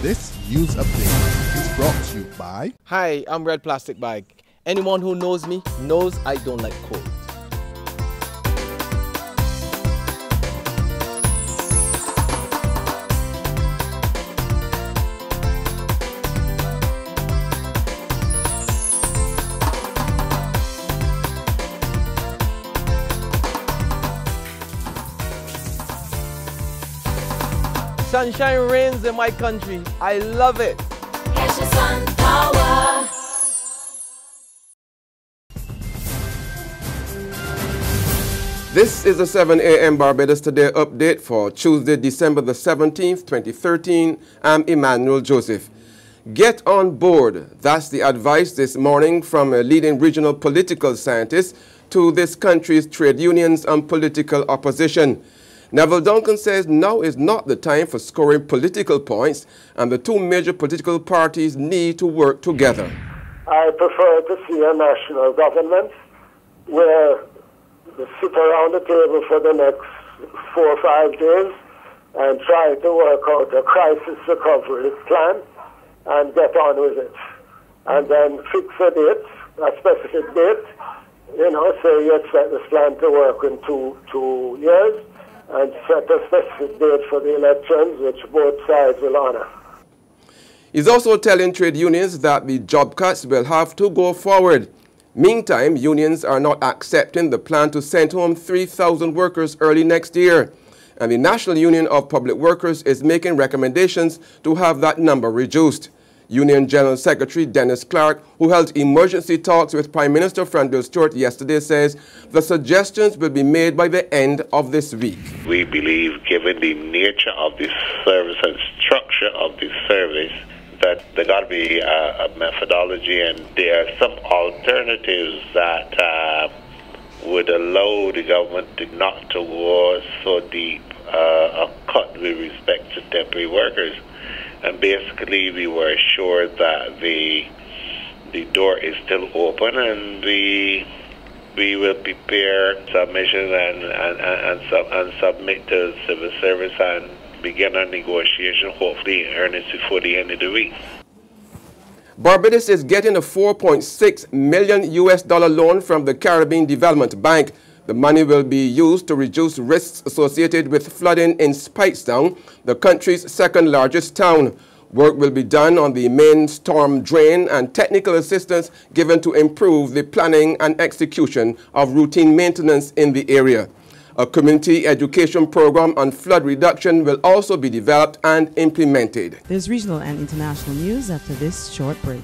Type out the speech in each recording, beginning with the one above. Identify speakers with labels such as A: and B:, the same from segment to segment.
A: This news update is brought to you by...
B: Hi, I'm Red Plastic Bag. Anyone who knows me knows I don't like cold. Sunshine reigns in my country. I love it.
C: Get your sun power.
D: This is the 7 a.m. Barbados Today update for Tuesday, December the 17th, 2013. I'm Emmanuel Joseph. Get on board. That's the advice this morning from a leading regional political scientist to this country's trade unions and political opposition. Neville Duncan says now is not the time for scoring political points, and the two major political parties need to work together.
E: I prefer to see a national government where we sit around the table for the next 4 or 5 days and try to work out a crisis recovery plan and get on with it. And then fix a date, a specific date, say you expect this plan to work in two years, and set a specific date for the elections, which both sides will honor.
D: He's also telling trade unions that the job cuts will have to go forward. Meantime, unions are not accepting the plan to send home 3,000 workers early next year. And the National Union of Public Workers is making recommendations to have that number reduced. Union General Secretary Dennis Clark, who held emergency talks with Prime Minister Frank Stewart yesterday, says the suggestions will be made by the end of this week.
F: We believe, given the nature of this service and structure of this service, that there got to be a methodology, and there are some alternatives that would allow the government not to go so deep a cut with respect to temporary workers. And basically, we were assured that the door is still open, and we will prepare submissions and submit to civil service and begin our negotiation, hopefully in earnest before the end of the week.
D: Barbados is getting a $4.6 million loan from the Caribbean Development Bank. The money will be used to reduce risks associated with flooding in Speightstown, the country's second largest town. Work will be done on the main storm drain and technical assistance given to improve the planning and execution of routine maintenance in the area. A community education program on flood reduction will also be developed and implemented.
G: There's regional and international news after this short break.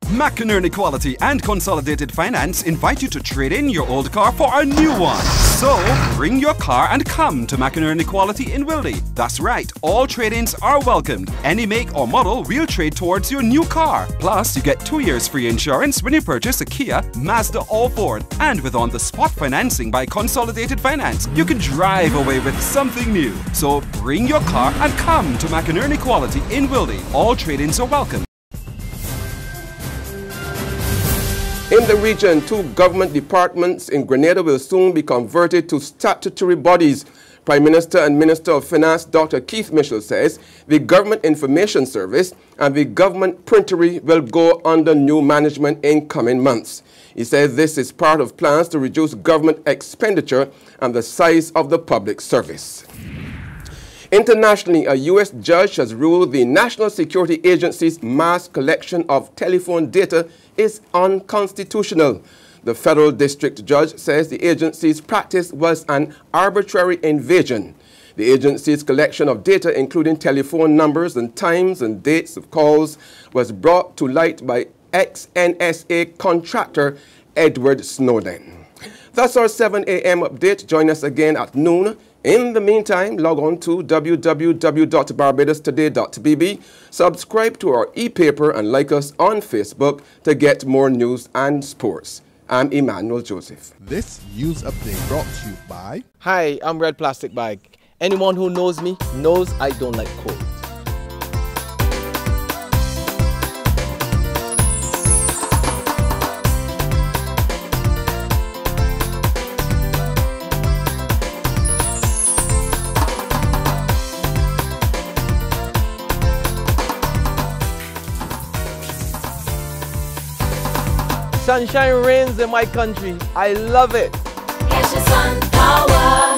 H: McInerney Quality and Consolidated Finance invite you to trade in your old car for a new one. So, bring your car and come to McInerney Quality in Wildy. That's right, all trade-ins are welcomed. Any make or model will trade towards your new car. Plus, you get 2 years free insurance when you purchase a Kia, Mazda or Ford. And with on-the-spot financing by Consolidated Finance, you can drive away with something new. So, bring your car and come to McInerney Quality in Wildy. All trade-ins are welcome.
D: In the region, 2 government departments in Grenada will soon be converted to statutory bodies. Prime Minister and Minister of Finance Dr. Keith Mitchell says the Government Information Service and the Government Printery will go under new management in coming months. He says this is part of plans to reduce government expenditure and the size of the public service. Internationally, a U.S. judge has ruled the National Security Agency's mass collection of telephone data is unconstitutional. The federal district judge says the agency's practice was an arbitrary invasion. The agency's collection of data, including telephone numbers and times and dates of calls, was brought to light by ex-NSA contractor Edward Snowden. That's our 7 a.m. update. Join us again at noon. In the meantime, log on to www.barbadostoday.bb, subscribe to our e-paper and like us on Facebook to get more news and sports. I'm Emmanuel Joseph.
A: This news update brought to you by...
B: Hi, I'm Red Plastic Bag. Anyone who knows me knows I don't like cold. Sunshine reigns in my country. I love it.
C: Get your sun power.